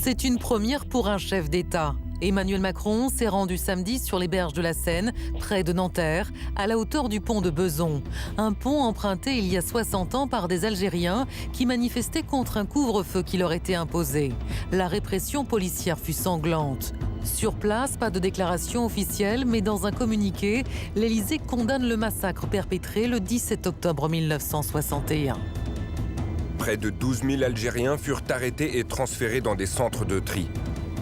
C'est une première pour un chef d'État. Emmanuel Macron s'est rendu samedi sur les berges de la Seine, près de Nanterre, à la hauteur du pont de Bezons. Un pont emprunté il y a 60 ans par des Algériens qui manifestaient contre un couvre-feu qui leur était imposé. La répression policière fut sanglante. Sur place, pas de déclaration officielle, mais dans un communiqué, l'Élysée condamne le massacre perpétré le 17 octobre 1961. Près de 12 000 Algériens furent arrêtés et transférés dans des centres de tri.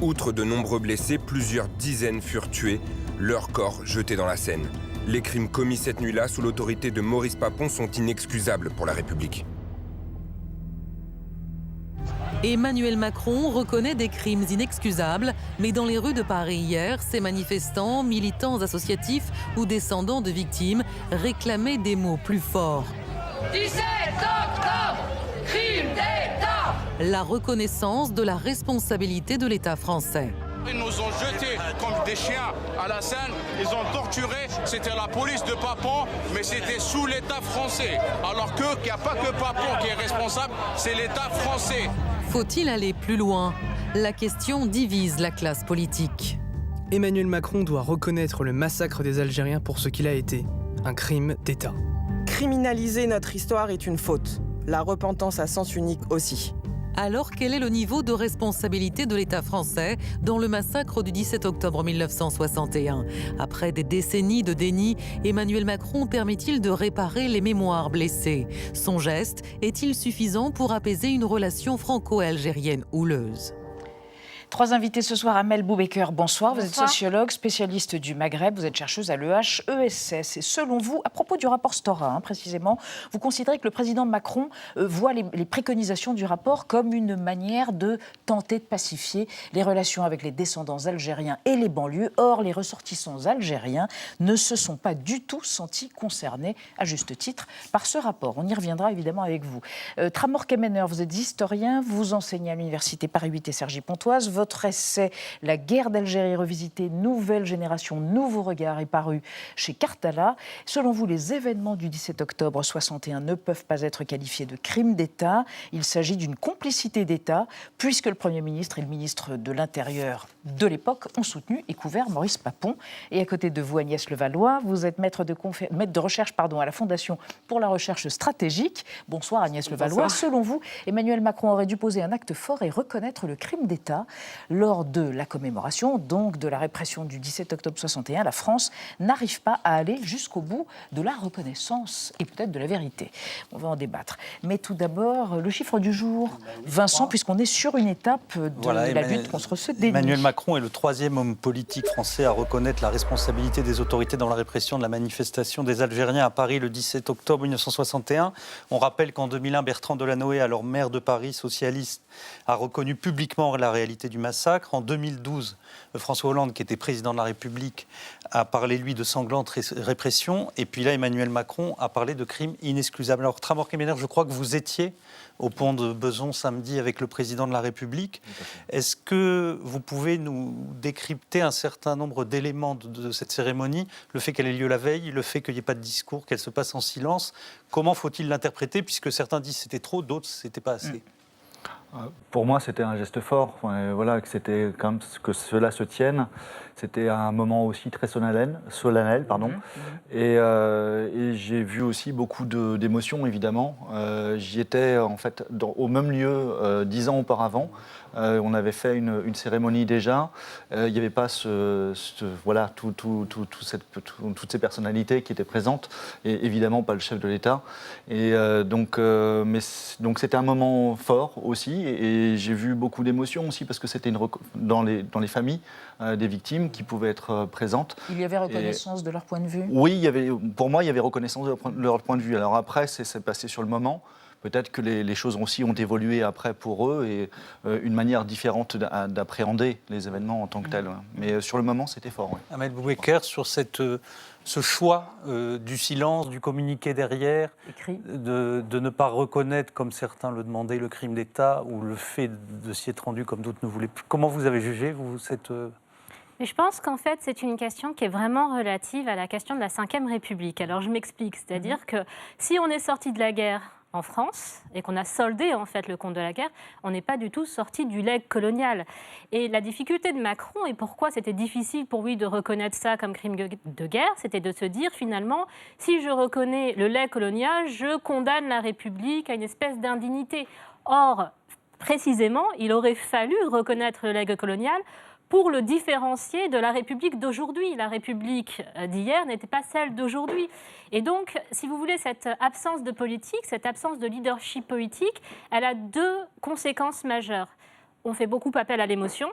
Outre de nombreux blessés, plusieurs dizaines furent tués, leurs corps jetés dans la Seine. Les crimes commis cette nuit-là sous l'autorité de Maurice Papon sont inexcusables pour la République. Emmanuel Macron reconnaît des crimes inexcusables, mais dans les rues de Paris hier, ces manifestants, militants associatifs ou descendants de victimes réclamaient des mots plus forts. 17 octobre, crime d'État! La reconnaissance de la responsabilité de l'État français. Ils nous ont jetés comme des chiens à la Seine, ils ont torturé, c'était la police de Papon, mais c'était sous l'État français. Alors qu'il n'y a pas que Papon qui est responsable, c'est l'État français. Faut-il aller plus loin? La question divise la classe politique. Emmanuel Macron doit reconnaître le massacre des Algériens pour ce qu'il a été, un crime d'État. Criminaliser notre histoire est une faute. La repentance à sens unique aussi. Alors, quel est le niveau de responsabilité de l'État français dans le massacre du 17 octobre 1961 ? Après des décennies de déni, Emmanuel Macron permet-il de réparer les mémoires blessées ? Son geste est-il suffisant pour apaiser une relation franco-algérienne houleuse ? Trois invités ce soir. Amel Boubaker, bonsoir. Vous êtes Bonsoir. sociologue, spécialiste du Maghreb, vous êtes chercheuse à l'EHESS. Et selon vous, à propos du rapport Stora, précisément, vous considérez que le président Macron voit les préconisations du rapport comme une manière de tenter de pacifier les relations avec les descendants algériens et les banlieues. Or, les ressortissants algériens ne se sont pas du tout sentis concernés, à juste titre, par ce rapport. On y reviendra évidemment avec vous. Tramor Kemener, vous êtes historien, vous enseignez à l'université Paris 8 et Cergy-Pontoise. Votre essai « La guerre d'Algérie revisitée, nouvelle génération, nouveau regard » est paru chez Cartala. Selon vous, les événements du 17 octobre 61 ne peuvent pas être qualifiés de crime d'État. Il s'agit d'une complicité d'État, puisque le Premier ministre et le ministre de l'Intérieur de l'époque ont soutenu et couvert Maurice Papon. Et à côté de vous, Agnès Levallois, vous êtes maître de recherche à la Fondation pour la recherche stratégique. Bonsoir Agnès Levallois. Bonsoir. Selon vous, Emmanuel Macron aurait dû poser un acte fort et reconnaître le crime d'État. Lors de la commémoration, donc de la répression du 17 octobre 61, la France n'arrive pas à aller jusqu'au bout de la reconnaissance et peut-être de la vérité. On va en débattre. Mais tout d'abord, le chiffre du jour, Vincent, puisqu'on est sur une étape de la lutte contre ce déni. Emmanuel Macron est le troisième homme politique français à reconnaître la responsabilité des autorités dans la répression de la manifestation des Algériens à Paris le 17 octobre 1961. On rappelle qu'en 2001, Bertrand Delanoë, alors maire de Paris, socialiste, a reconnu publiquement la réalité du massacre. En 2012, François Hollande, qui était président de la République, a parlé, lui, de sanglante répression. Et puis là, Emmanuel Macron a parlé de crimes inexcusables. Alors, Tramor Kemener, je crois que vous étiez au pont de Bezons samedi avec le président de la République. Est-ce que vous pouvez nous décrypter un certain nombre d'éléments de cette cérémonie ? Le fait qu'elle ait lieu la veille, le fait qu'il n'y ait pas de discours, qu'elle se passe en silence. Comment faut-il l'interpréter ? Puisque certains disent que c'était trop, d'autres c'était pas assez. Pour moi, c'était un geste fort. Voilà, que c'était quand même que cela se tienne. C'était un moment aussi très solennel, pardon. Et j'ai vu aussi beaucoup d'émotions, évidemment. J'y étais en fait au même lieu 10 ans auparavant. On avait fait une cérémonie déjà. Il n'y avait pas voilà, toutes ces personnalités qui étaient présentes, et évidemment pas le chef de l'État. Et donc c'était un moment fort aussi, et j'ai vu beaucoup d'émotions aussi parce que c'était dans les familles des victimes qui pouvaient être présentes. Il y avait reconnaissance de leur point de vue ? Oui, pour moi, il y avait reconnaissance de leur point de vue. Alors après, c'est passé sur le moment. Peut-être que les choses aussi ont évolué après pour eux et une manière différente d'appréhender les événements en tant que tels. Ouais. Mais sur le moment, c'était fort. Ouais. Amel Boubaker, sur ce choix du silence, du communiqué derrière, de ne pas reconnaître, comme certains le demandaient, le crime d'État ou le fait de s'y être rendu comme d'autres ne voulaient plus. Comment vous avez jugé, vous, cette... Mais je pense qu'en fait, c'est une question qui est vraiment relative à la question de la Ve République. Alors, je m'explique. C'est-à-dire que si on est sorti de la guerre en France et qu'on a soldé en fait le compte de la guerre, on n'est pas du tout sorti du legs colonial. Et la difficulté de Macron et pourquoi c'était difficile pour lui de reconnaître ça comme crime de guerre, c'était de se dire finalement, si je reconnais le legs colonial, je condamne la République à une espèce d'indignité. Or, précisément, il aurait fallu reconnaître le legs colonial pour le différencier de la République d'aujourd'hui. La République d'hier n'était pas celle d'aujourd'hui. Et donc, si vous voulez, cette absence de politique, cette absence de leadership politique, elle a deux conséquences majeures. On fait beaucoup appel à l'émotion,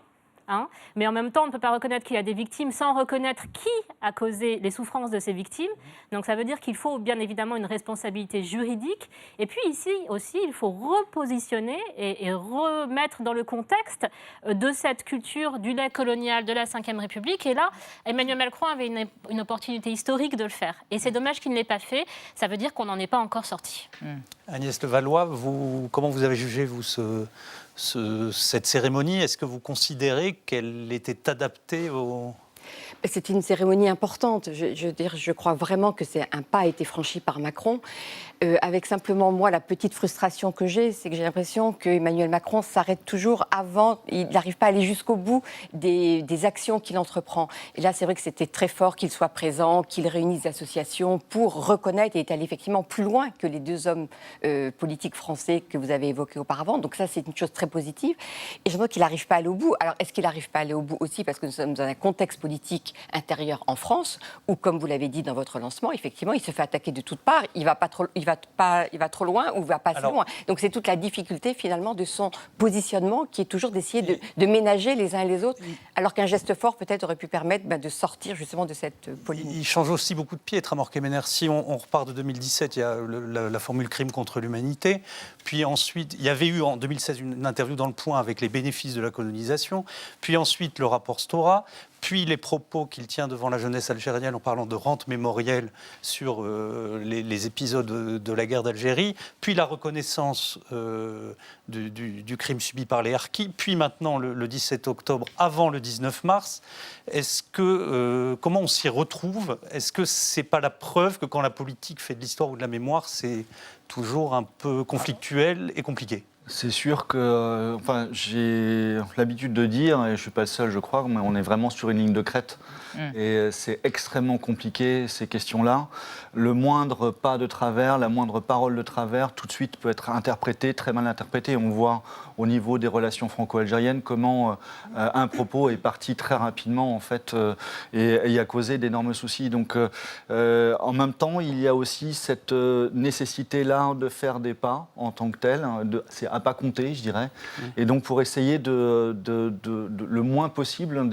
mais en même temps, on ne peut pas reconnaître qu'il y a des victimes sans reconnaître qui a causé les souffrances de ces victimes. Donc ça veut dire qu'il faut bien évidemment une responsabilité juridique. Et puis ici aussi, il faut repositionner et remettre dans le contexte de cette culture du legs colonial de la Ve République. Et là, Emmanuel Macron avait une opportunité historique de le faire. Et c'est dommage qu'il ne l'ait pas fait. Ça veut dire qu'on n'en est pas encore sorti. Agnès Levallois, comment vous avez jugé, vous, cette cérémonie? Est-ce que vous considérez qu'elle était adaptée au... C'était une cérémonie importante. Je crois vraiment que un pas a été franchi par Macron. Avec simplement, moi, la petite frustration que j'ai, c'est que j'ai l'impression qu'Emmanuel Macron s'arrête toujours avant, il n'arrive pas à aller jusqu'au bout des actions qu'il entreprend. Et là, c'est vrai que c'était très fort qu'il soit présent, qu'il réunisse des associations pour reconnaître et est allé effectivement plus loin que les deux hommes politiques français que vous avez évoqués auparavant. Donc ça, c'est une chose très positive. Et je vois qu'il n'arrive pas à aller au bout. Alors, est-ce qu'il n'arrive pas à aller au bout aussi parce que nous sommes dans un contexte politique intérieur en France où, comme vous l'avez dit dans votre lancement, effectivement, il se fait attaquer de toutes parts. Il va trop loin ou il va pas assez loin. Donc c'est toute la difficulté finalement de son positionnement qui est toujours d'essayer de ménager les uns et les autres, alors qu'un geste fort peut-être aurait pu permettre de sortir justement de cette polémique. Il change aussi beaucoup de pieds, Tramor-Kemener. Si on repart de 2017, il y a la formule crime contre l'humanité. Puis ensuite, il y avait eu en 2016 une interview dans Le Point avec les bénéfices de la colonisation. Puis ensuite, le rapport Stora. Puis les propos qu'il tient devant la jeunesse algérienne en parlant de rente mémorielle sur les épisodes de la guerre d'Algérie, puis la reconnaissance du crime subi par les harkis, puis maintenant le 17 octobre avant le 19 mars. Comment on s'y retrouve? Est-ce que c'est pas la preuve que quand la politique fait de l'histoire ou de la mémoire, c'est toujours un peu conflictuel et compliqué? C'est sûr que, j'ai l'habitude de dire, et je ne suis pas le seul, je crois, mais on est vraiment sur une ligne de crête. Et c'est extrêmement compliqué, ces questions-là. Le moindre pas de travers, la moindre parole de travers, tout de suite peut être interprétée, très mal interprétée. On voit au niveau des relations franco-algériennes comment un propos est parti très rapidement, en fait, et a causé d'énormes soucis. Donc, en même temps, il y a aussi cette nécessité-là de faire des pas en tant que tel. C'est à pas compter, je dirais. Et donc, pour essayer le moins possible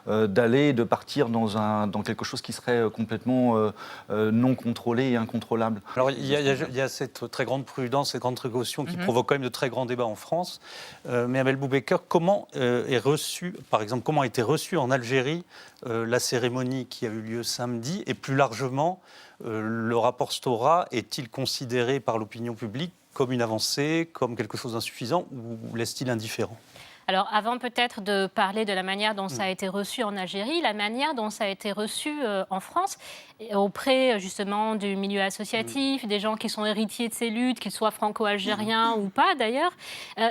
d'aller, de partir dans quelque chose qui serait complètement non contrôlé et incontrôlable. Alors, il y a cette très grande prudence, cette grande précaution qui provoque quand même de très grands débats en France. Mais Amel Boubaker, comment comment a été reçue en Algérie la cérémonie qui a eu lieu samedi, et plus largement, le rapport Stora est-il considéré par l'opinion publique comme une avancée, comme quelque chose d'insuffisant, ou laisse-t-il indifférent? Alors, avant peut-être de parler de la manière dont ça a été reçu en Algérie, la manière dont ça a été reçu en France, auprès justement du milieu associatif, des gens qui sont héritiers de ces luttes, qu'ils soient franco-algériens ou pas d'ailleurs,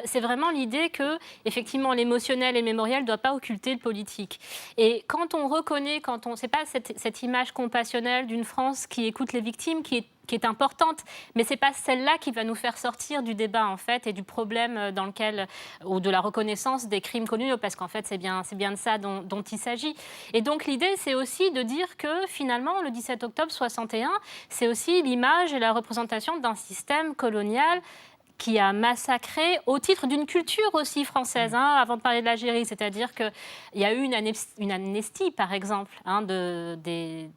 c'est vraiment l'idée que, effectivement, l'émotionnel et le mémoriel ne doivent pas occulter le politique. Et quand on reconnaît, c'est pas cette image compassionnelle d'une France qui écoute les victimes, qui est importante, mais c'est pas celle-là qui va nous faire sortir du débat en fait et du problème dans lequel, ou de la reconnaissance des crimes coloniaux, parce qu'en fait c'est bien de ça dont il s'agit. Et donc l'idée c'est aussi de dire que finalement le 17 octobre 61, c'est aussi l'image et la représentation d'un système colonial qui a massacré au titre d'une culture aussi française, avant de parler de l'Algérie. C'est-à-dire qu'il y a eu une amnistie, par exemple, des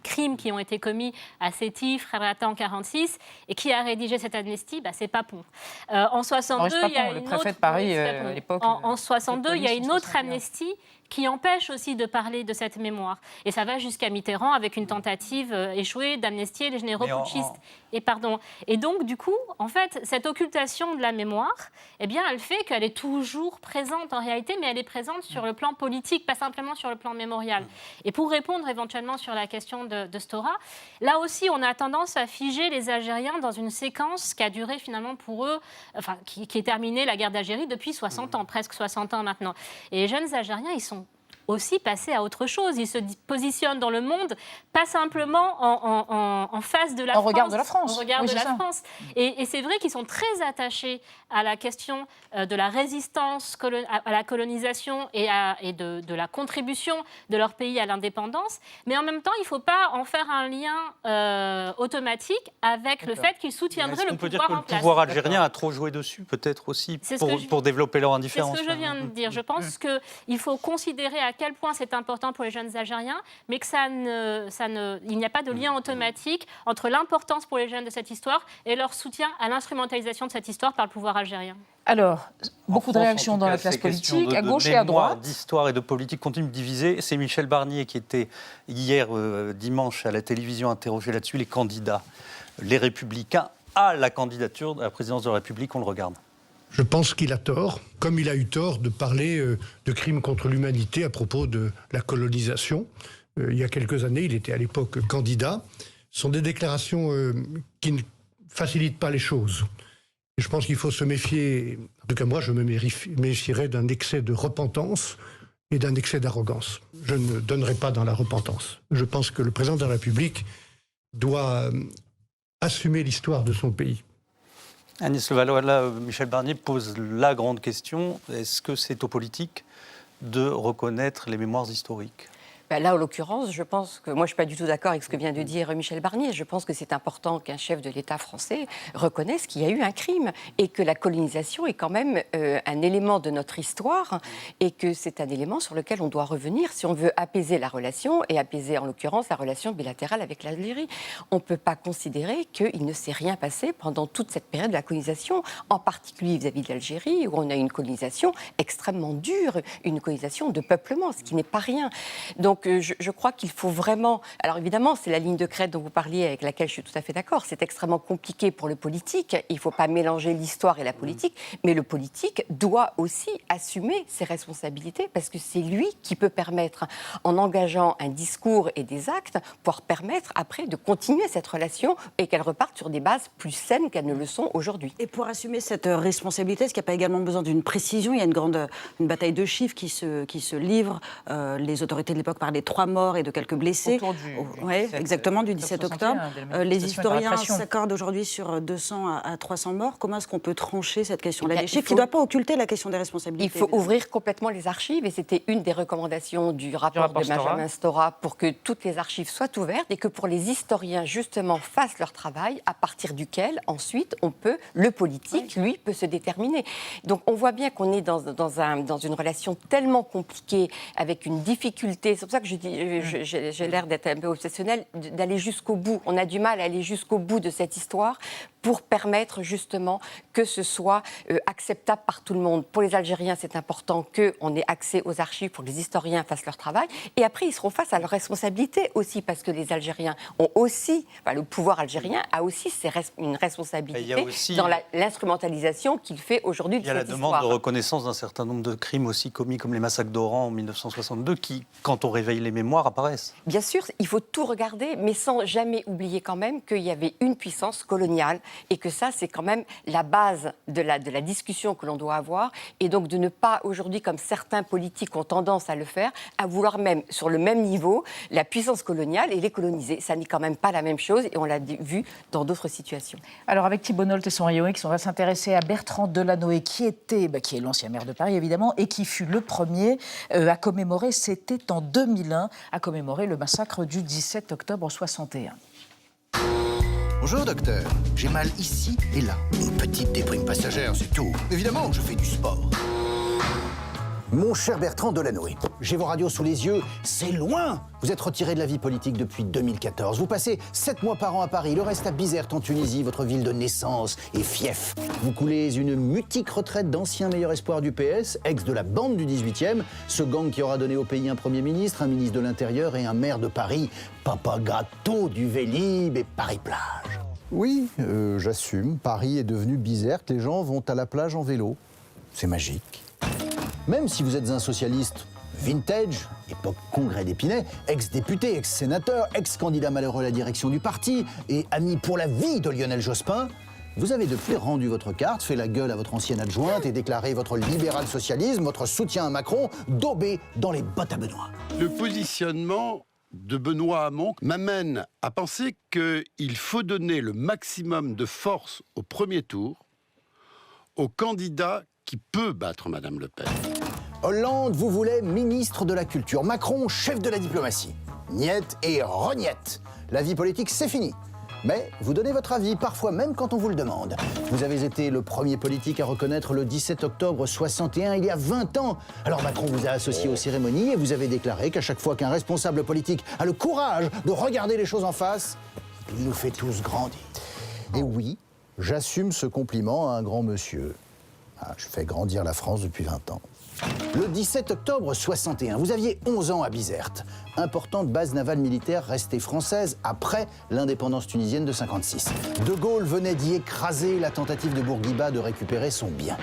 crimes qui ont été commis à Sétif, Kharata en 1946, et qui a rédigé cette amnistie, c'est Papon. En 62, il y a une autre... de Paris, à l'époque. En 62, il y a une autre amnistie qui empêche aussi de parler de cette mémoire. Et ça va jusqu'à Mitterrand avec une tentative échouée d'amnistier les généraux putschistes. Et donc, du coup, coup, en fait, cette occultation de la mémoire, eh bien, elle fait qu'elle est toujours présente en réalité, mais elle est présente sur le plan politique, pas simplement sur le plan mémorial. Et pour répondre éventuellement sur la question de Stora, là aussi, on a tendance à figer les Algériens dans une séquence qui a duré finalement pour eux, enfin, qui est terminée, la guerre d'Algérie, depuis 60 ans, presque 60 ans maintenant. Et les jeunes Algériens, ils sont aussi passer à autre chose. Ils se positionnent dans le monde, pas simplement en face de la France. En regard de la France. En regard oui, de la ça. France. Et c'est vrai qu'ils sont très attachés à la question de la résistance à la colonisation et de la contribution de leur pays à l'indépendance. Mais en même temps, il ne faut pas en faire un lien automatique avec le fait qu'ils soutiendraient le pouvoir en place. On peut dire que le pouvoir algérien a trop joué dessus, peut-être aussi, pour développer leur indifférence. C'est ce que je viens de dire. Je pense qu'il faut considérer à quel point c'est important pour les jeunes Algériens, mais que il n'y a pas de lien automatique entre l'importance pour les jeunes de cette histoire et leur soutien à l'instrumentalisation de cette histoire par le pouvoir algérien. Alors, beaucoup de réactions dans la classe politique, à gauche et à droite. D'histoire et de politique continuent de diviser. C'est Michel Barnier qui était hier dimanche à la télévision interrogé là-dessus, les candidats, les Républicains à la candidature à la présidence de la République. On le regarde. Je pense qu'il a tort, comme il a eu tort de parler de crimes contre l'humanité à propos de la colonisation. Il y a quelques années, il était à l'époque candidat. Ce sont des déclarations qui ne facilitent pas les choses. Et je pense qu'il faut se méfier, en tout cas moi je me méfierais d'un excès de repentance et d'un excès d'arrogance. Je ne donnerai pas dans la repentance. Je pense que le président de la République doit assumer l'histoire de son pays. Agnès Levallois, là, Michel Barnier pose la grande question. Est-ce que c'est aux politiques de reconnaître les mémoires historiques ? Là, en l'occurrence, je pense que moi, je ne suis pas du tout d'accord avec ce que vient de dire Michel Barnier. Je pense que c'est important qu'un chef de l'État français reconnaisse qu'il y a eu un crime et que la colonisation est quand même un élément de notre histoire et que c'est un élément sur lequel on doit revenir si on veut apaiser la relation et apaiser, en l'occurrence, la relation bilatérale avec l'Algérie. On ne peut pas considérer qu'il ne s'est rien passé pendant toute cette période de la colonisation, en particulier vis-à-vis de l'Algérie, où on a une colonisation extrêmement dure, une colonisation de peuplement, ce qui n'est pas rien. Donc, je crois qu'il faut vraiment... Alors évidemment, c'est la ligne de crête dont vous parliez, avec laquelle je suis tout à fait d'accord. C'est extrêmement compliqué pour le politique. Il ne faut pas mélanger l'histoire et la politique. Mais le politique doit aussi assumer ses responsabilités parce que c'est lui qui peut permettre, en engageant un discours et des actes, pouvoir permettre après de continuer cette relation et qu'elle reparte sur des bases plus saines qu'elles ne le sont aujourd'hui. Et pour assumer cette responsabilité, est-ce qu'il n'y a pas également besoin d'une précision ? Il y a une bataille de chiffres qui se livre. Les autorités de l'époque parlaient des 3 morts et de quelques blessés. Autour du exactement, du 17 octobre. Les historiens s'accordent aujourd'hui sur 200 à 300 morts. Comment est-ce qu'on peut trancher cette question-là ? Les chiffres qui ne doivent pas occulter la question des responsabilités. Il faut ouvrir complètement les archives et c'était une des recommandations du rapport de Benjamin Stora pour que toutes les archives soient ouvertes et que pour les historiens, justement, fassent leur travail à partir duquel, ensuite, le politique, lui, peut se déterminer. Donc, on voit bien qu'on est dans une relation tellement compliquée, avec une difficulté. C'est pour ça que je dis, j'ai l'air d'être un peu obsessionnelle, d'aller jusqu'au bout. On a du mal à aller jusqu'au bout de cette histoire pour permettre justement que ce soit acceptable par tout le monde. Pour les Algériens, c'est important qu'on ait accès aux archives pour que les historiens fassent leur travail. Et après, ils seront face à leurs responsabilités aussi, parce que les Algériens ont aussi, le pouvoir algérien a aussi une responsabilité dans l'instrumentalisation qu'il fait aujourd'hui de cette histoire. Il y a la demande de reconnaissance d'un certain nombre de crimes aussi commis, comme les massacres d'Oran en 1962, qui, quand on réveille les mémoires, apparaissent. Bien sûr, il faut tout regarder, mais sans jamais oublier quand même qu'il y avait une puissance coloniale et que ça, c'est quand même la base de la discussion que l'on doit avoir. Et donc de ne pas, aujourd'hui, comme certains politiques ont tendance à le faire, à vouloir même, sur le même niveau, la puissance coloniale et les coloniser. Ça n'est quand même pas la même chose et on l'a vu dans d'autres situations. Alors avec Thibault Nolte et son Rayon X, on va s'intéresser à Bertrand Delanoë, qui est l'ancien maire de Paris, évidemment, et qui fut le premier à commémorer, c'était en 2001, à commémorer le massacre du 17 octobre 61. Bonjour docteur, j'ai mal ici et là. Une petite déprime passagère, c'est tout. Évidemment, je fais du sport. Mon cher Bertrand Delanoë, j'ai vos radios sous les yeux, c'est loin. Vous êtes retiré de la vie politique depuis 2014. Vous passez 7 mois par an à Paris, le reste à Bizerte en Tunisie, votre ville de naissance et fief. Vous coulez une mutique retraite d'ancien meilleur espoir du PS, ex de la bande du 18e, ce gang qui aura donné au pays un Premier ministre, un ministre de l'Intérieur et un maire de Paris, papa gâteau du Vélib et Paris-Plage. Oui, j'assume. Paris est devenu Bizerte. Les gens vont à la plage en vélo. C'est magique. Même si vous êtes un socialiste vintage, époque congrès d'Épinay, ex-député, ex-sénateur, ex-candidat malheureux à la direction du parti et ami pour la vie de Lionel Jospin, vous avez depuis rendu votre carte, fait la gueule à votre ancienne adjointe et déclaré votre libéral-socialisme, votre soutien à Macron, daubé dans les bottes à Benoît. Le positionnement de Benoît Hamon m'amène à penser qu'il faut donner le maximum de force au premier tour au candidat qui peut battre Madame Le Pen. Hollande vous voulait ministre de la Culture, Macron chef de la diplomatie. Niette et reniette. La vie politique, c'est fini. Mais vous donnez votre avis, parfois même quand on vous le demande. Vous avez été le premier politique à reconnaître le 17 octobre 61, il y a 20 ans. Alors Macron vous a associé aux cérémonies et vous avez déclaré qu'à chaque fois qu'un responsable politique a le courage de regarder les choses en face, il nous fait tous grandir. Et oui, j'assume ce compliment à un grand monsieur. Je fais grandir la France depuis 20 ans. Le 17 octobre 61, vous aviez 11 ans à Bizerte. Importante base navale militaire restée française après l'indépendance tunisienne de 56. De Gaulle venait d'y écraser la tentative de Bourguiba de récupérer son bien.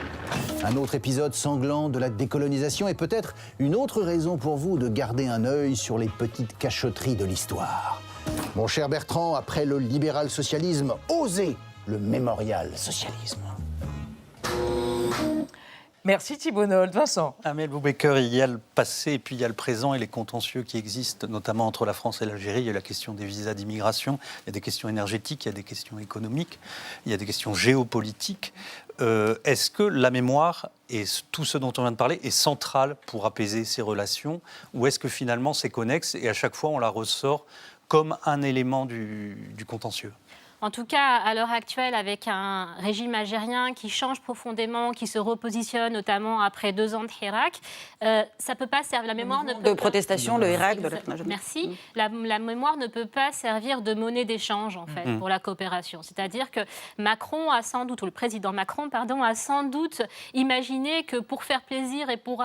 Un autre épisode sanglant de la décolonisation et peut-être une autre raison pour vous de garder un œil sur les petites cachotteries de l'histoire. Mon cher Bertrand, après le libéral-socialisme, osez le mémorial-socialisme. Merci Thibault Nolte. Vincent. Amel Boubaker, il y a le passé et puis il y a le présent et les contentieux qui existent, notamment entre la France et l'Algérie. Il y a la question des visas d'immigration, il y a des questions énergétiques, il y a des questions économiques, il y a des questions géopolitiques. Est-ce que la mémoire et tout ce dont on vient de parler est central pour apaiser ces relations, ou est-ce que finalement c'est connexe et à chaque fois on la ressort comme un élément du contentieux ? En tout cas, à l'heure actuelle, avec un régime algérien qui change profondément, qui se repositionne, notamment après 2 ans de Hirak, ça peut pas servir. La mémoire ne peut de protestation, le Irak, de la... Merci. La mémoire ne peut pas servir de monnaie d'échange, en fait, pour la coopération. C'est-à-dire que Macron a sans doute, ou le président Macron, pardon, a sans doute imaginé que pour faire plaisir et pour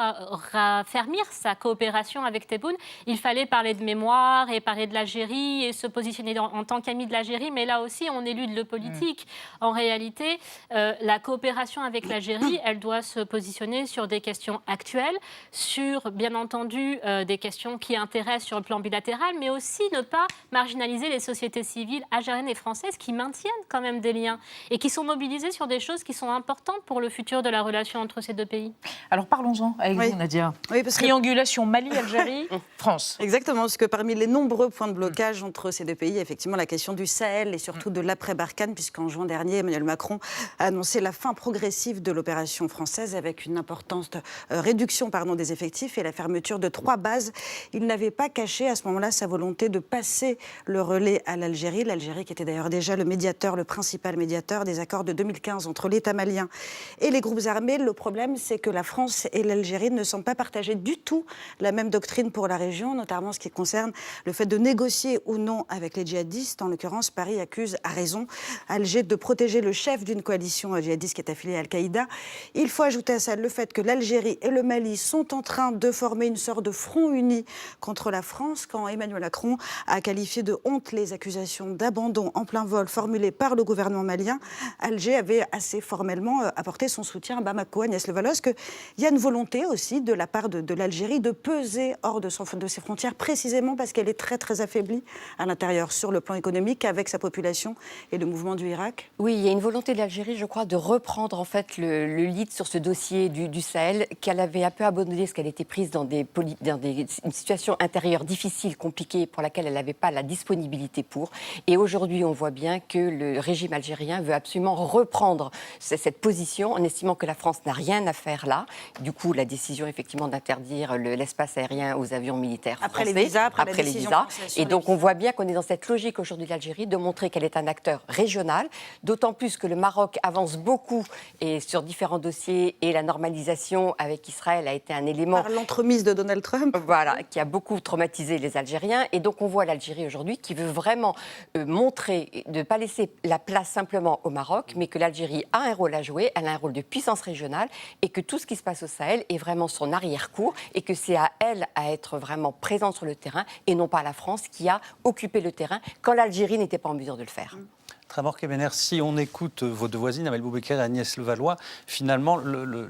raffermir sa coopération avec Tebboune, il fallait parler de mémoire et parler de l'Algérie et se positionner en tant qu'ami de l'Algérie, mais là aussi, on élude le politique. En réalité, la coopération avec l'Algérie, elle doit se positionner sur des questions actuelles, sur, bien entendu, des questions qui intéressent sur le plan bilatéral, mais aussi ne pas marginaliser les sociétés civiles algériennes et françaises qui maintiennent quand même des liens et qui sont mobilisées sur des choses qui sont importantes pour le futur de la relation entre ces 2 pays. Alors parlons-en avec vous, Nadia. Oui, parce triangulation Mali-Algérie, France. Exactement, parce que parmi les nombreux points de blocage entre ces 2 pays, effectivement, la question du Sahel et surtout de l'après-Barkhane, puisqu'en juin dernier, Emmanuel Macron a annoncé la fin progressive de l'opération française avec une importante réduction des effectifs et la fermeture de 3 bases. Il n'avait pas caché à ce moment-là sa volonté de passer le relais à l'Algérie. L'Algérie qui était d'ailleurs déjà le médiateur, le principal médiateur des accords de 2015 entre l'État malien et les groupes armés. Le problème, c'est que la France et l'Algérie ne semblent pas partager du tout la même doctrine pour la région, notamment en ce qui concerne le fait de négocier ou non avec les djihadistes. En l'occurrence, Paris accuse à raison Alger de protéger le chef d'une coalition djihadiste qui est affiliée à Al-Qaïda. Il faut ajouter à ça le fait que l'Algérie et le Mali sont en train de former une sorte de front uni contre la France, quand Emmanuel Macron a qualifié de honte les accusations d'abandon en plein vol formulées par le gouvernement malien. Alger avait assez formellement apporté son soutien à Bamako, Agnès Le Valois. Est-ce qu'il y a une volonté aussi de la part de l'Algérie de peser hors de ses frontières, précisément parce qu'elle est très très affaiblie à l'intérieur sur le plan économique avec sa population et le mouvement du Irak? Oui, il y a une volonté de l'Algérie, je crois, de reprendre en fait le lead sur ce dossier du Sahel, qu'elle avait un peu abandonné parce qu'elle était prise dans une situation intérieure difficile, compliquée, pour laquelle elle n'avait pas la disponibilité pour. Et aujourd'hui, on voit bien que le régime algérien veut absolument reprendre cette position en estimant que la France n'a rien à faire là. Du coup, la décision effectivement d'interdire l'espace aérien aux avions militaires après français, les visas, après les visas. Et donc, on voit bien qu'on est dans cette logique aujourd'hui de l'Algérie de montrer qu'elle est un acteur régional, d'autant plus que le Maroc avance beaucoup et sur différents dossiers et la normalisation avec Israël a été un élément... Par l'entremise de Donald Trump. Voilà, qui a beaucoup traumatisé les Algériens. Et donc on voit l'Algérie aujourd'hui qui veut vraiment montrer, de ne pas laisser la place simplement au Maroc, mais que l'Algérie a un rôle à jouer, elle a un rôle de puissance régionale et que tout ce qui se passe au Sahel est vraiment son arrière-cour et que c'est à elle à être vraiment présente sur le terrain et non pas à la France qui a occupé le terrain quand l'Algérie n'était pas en mesure de le faire. Tramor Kemener, si on écoute vos deux voisines, Amel Boubaker et Agnès Levallois, finalement,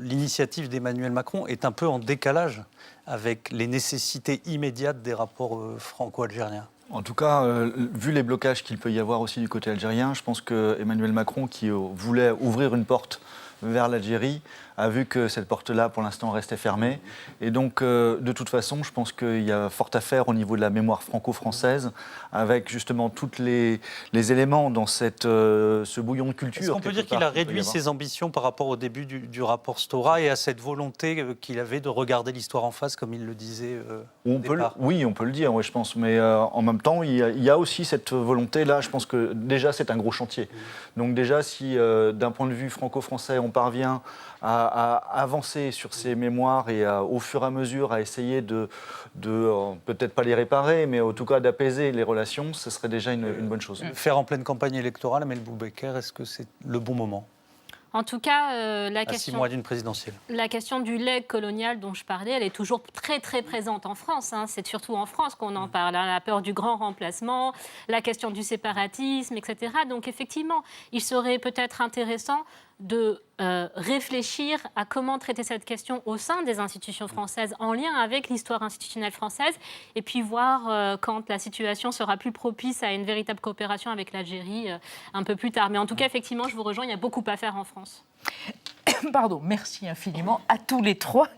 l'initiative d'Emmanuel Macron est un peu en décalage avec les nécessités immédiates des rapports franco-algériens. En tout cas, vu les blocages qu'il peut y avoir aussi du côté algérien, je pense que Emmanuel Macron, qui voulait ouvrir une porte vers l'Algérie, a vu que cette porte-là, pour l'instant, restait fermée. Et donc, de toute façon, je pense qu'il y a fort à faire au niveau de la mémoire franco-française, avec justement tous les éléments dans ce bouillon de culture. Est-ce qu'on peut dire qu'il a réduit ses ambitions par rapport au début du rapport Stora et à cette volonté qu'il avait de regarder l'histoire en face, comme il le disait au départ ? Oui, on peut le dire, oui, je pense. Mais en même temps, il y a aussi cette volonté-là. Je pense que déjà, c'est un gros chantier. Donc déjà, si d'un point de vue franco-français, on parvient à avancer sur ces mémoires et au fur et à mesure à essayer de peut-être pas les réparer, mais en tout cas d'apaiser les relations, ce serait déjà une bonne chose. Faire en pleine campagne électorale, Amel Boubaker, est-ce que c'est le bon moment ? En tout cas, à 6 mois d'une présidentielle. La question du legs colonial dont je parlais, elle est toujours très très présente en France. C'est surtout en France qu'on en parle. La peur du grand remplacement, la question du séparatisme, etc. Donc effectivement, il serait peut-être intéressant de réfléchir à comment traiter cette question au sein des institutions françaises, en lien avec l'histoire institutionnelle française, et puis voir quand la situation sera plus propice à une véritable coopération avec l'Algérie un peu plus tard. Mais en tout cas, effectivement, je vous rejoins, il y a beaucoup à faire en France. Pardon, merci infiniment à tous les trois.